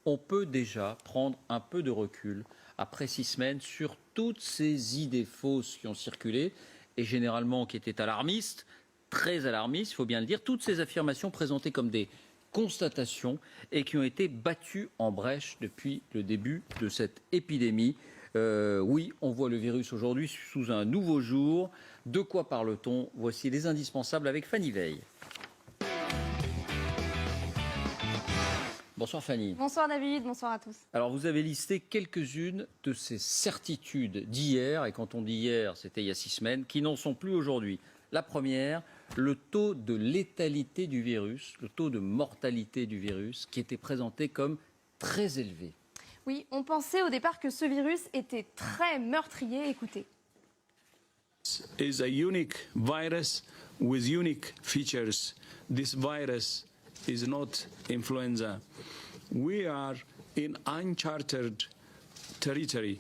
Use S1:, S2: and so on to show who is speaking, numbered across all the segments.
S1: on peut déjà prendre un peu de recul après 6 semaines sur toutes ces idées fausses qui ont circulé et généralement qui étaient alarmistes, très alarmistes, il faut bien le dire, toutes ces affirmations présentées comme des constatations et qui ont été battues en brèche depuis le début de cette épidémie. Oui, on voit le virus aujourd'hui sous un nouveau jour. De quoi parle-t-on? Voici les indispensables avec Fanny Veil. Bonsoir Fanny.
S2: Bonsoir David, bonsoir à tous.
S1: Alors vous avez listé quelques-unes de ces certitudes d'hier, et quand on dit hier, c'était il y a 6 semaines, qui n'en sont plus aujourd'hui. La première, le taux de létalité du virus, le taux de mortalité du virus, qui était présenté comme très élevé.
S2: Oui, on pensait au départ que ce virus était très meurtrier. Écoutez.
S3: Is a unique virus with unique features. This virus is not influenza. We are in uncharted territory.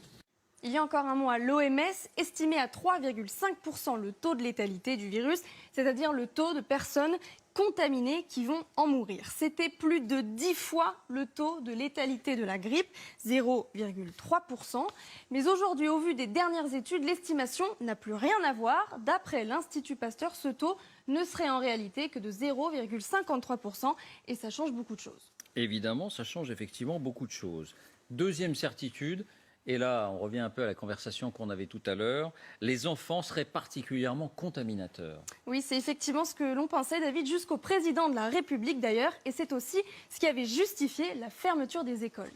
S2: Il y a encore un mot à l'OMS, estimé à 3,5% le taux de létalité du virus, c'est-à-dire le taux de personnes contaminées qui vont en mourir. C'était plus de 10 fois le taux de létalité de la grippe, 0,3%. Mais aujourd'hui, au vu des dernières études, l'estimation n'a plus rien à voir. D'après l'Institut Pasteur, ce taux ne serait en réalité que de 0,53% et ça change beaucoup de choses.
S1: Évidemment, ça change effectivement beaucoup de choses. Deuxième certitude, et là on revient un peu à la conversation qu'on avait tout à l'heure, les enfants seraient particulièrement contaminateurs.
S2: Oui, c'est effectivement ce que l'on pensait, David, jusqu'au président de la République d'ailleurs, et c'est aussi ce qui avait justifié la fermeture des écoles.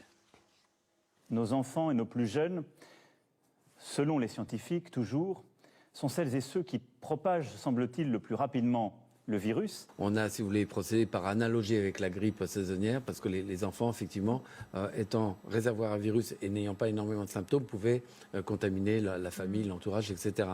S4: Nos enfants et nos plus jeunes, selon les scientifiques toujours, sont celles et ceux qui propagent, semble-t-il, le plus rapidement le virus.
S5: On a, si vous voulez, procédé par analogie avec la grippe saisonnière, parce que les enfants, effectivement, étant réservoirs à virus et n'ayant pas énormément de symptômes, pouvaient contaminer la famille, l'entourage, etc.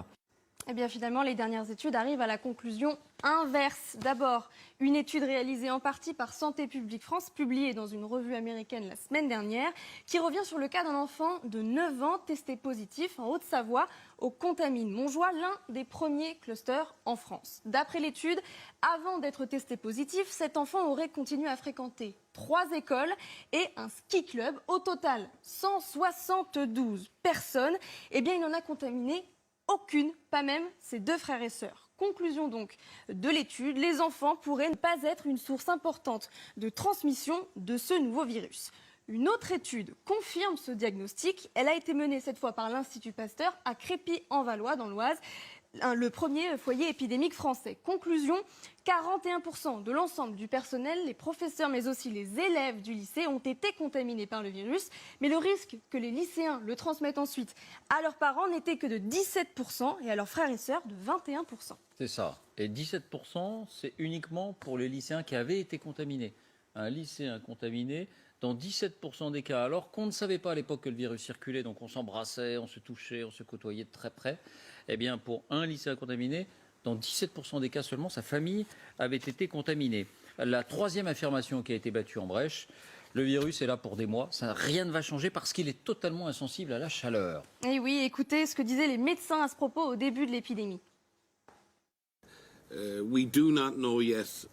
S2: Eh bien finalement, les dernières études arrivent à la conclusion inverse. D'abord, une étude réalisée en partie par Santé publique France, publiée dans une revue américaine la semaine dernière, qui revient sur le cas d'un enfant de 9 ans testé positif en Haute-Savoie au Contamine Montjoie, l'un des premiers clusters en France. D'après l'étude, avant d'être testé positif, cet enfant aurait continué à fréquenter 3 écoles et un ski club. Au total, 172 personnes. Eh bien, il en a contaminé aucune, pas même ses 2 frères et sœurs. Conclusion donc de l'étude, les enfants pourraient ne pas être une source importante de transmission de ce nouveau virus. Une autre étude confirme ce diagnostic. Elle a été menée cette fois par l'Institut Pasteur à Crépy-en-Valois dans l'Oise, le premier foyer épidémique français. Conclusion, 41% de l'ensemble du personnel, les professeurs mais aussi les élèves du lycée ont été contaminés par le virus. Mais le risque que les lycéens le transmettent ensuite à leurs parents n'était que de 17% et à leurs frères et sœurs de 21%.
S1: C'est ça. Et 17%, c'est uniquement pour les lycéens qui avaient été contaminés. Un lycéen contaminé dans 17% des cas, alors qu'on ne savait pas à l'époque que le virus circulait, donc on s'embrassait, on se touchait, on se côtoyait de très près. Eh bien, pour un lycéen contaminé, dans 17% des cas seulement, sa famille avait été contaminée. La troisième affirmation qui a été battue en brèche, le virus est là pour des mois, rien ne va changer parce qu'il est totalement insensible à la chaleur.
S2: Et oui, écoutez ce que disaient les médecins à ce propos au début de l'épidémie.
S6: We do not know yet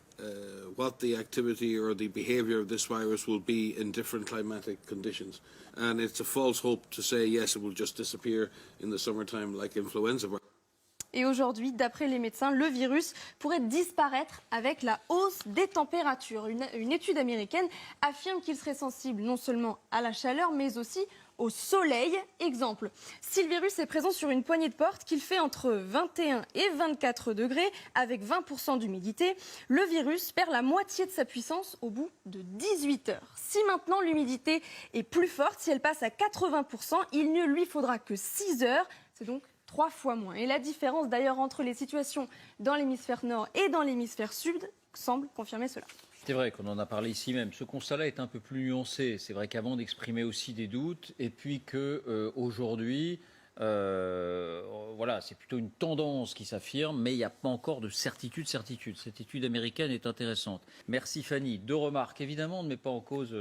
S6: what the activity or the behaviour of this virus will be in different climatic conditions. And it's a false hope to say, yes, it will just disappear in the summertime like influenza.
S2: Et aujourd'hui, d'après les médecins, le virus pourrait disparaître avec la hausse des températures. Une étude américaine affirme qu'il serait sensible non seulement à la chaleur, mais aussi au soleil. Exemple, si le virus est présent sur une poignée de porte, qu'il fait entre 21 et 24 degrés, avec 20% d'humidité, le virus perd la moitié de sa puissance au bout de 18 heures. Si maintenant l'humidité est plus forte, si elle passe à 80%, il ne lui faudra que 6 heures. C'est donc 3 fois moins. Et la différence d'ailleurs entre les situations dans l'hémisphère nord et dans l'hémisphère sud semble confirmer cela.
S1: C'est vrai qu'on en a parlé ici même. Ce constat-là est un peu plus nuancé. C'est vrai qu'avant d'exprimer aussi des doutes, et puis qu'aujourd'hui, voilà, c'est plutôt une tendance qui s'affirme, mais il n'y a pas encore de certitude. Cette étude américaine est intéressante. Merci Fanny. 2 remarques. Évidemment, on ne met pas en cause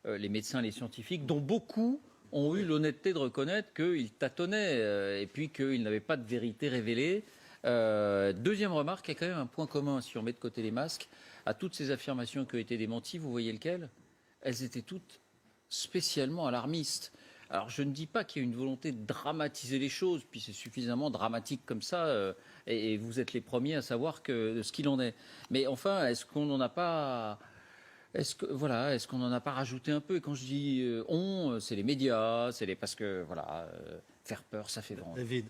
S1: les médecins, les scientifiques, dont beaucoup ont eu l'honnêteté de reconnaître qu'ils tâtonnaient et puis qu'ils n'avaient pas de vérité révélée. Deuxième remarque, il y a quand même un point commun, si on met de côté les masques, à toutes ces affirmations qui ont été démenties. Vous voyez lequel? Elles étaient toutes spécialement alarmiste. Alors je ne dis pas qu'il y a une volonté de dramatiser les choses, puis c'est suffisamment dramatique comme ça, et vous êtes les premiers à savoir ce qu'il en est. Mais enfin, est-ce qu'on n'en a pas... est-ce qu'on n'en a pas rajouté un peu? Et quand je dis on, c'est les médias, parce que voilà, faire peur, ça fait vendre.
S7: David,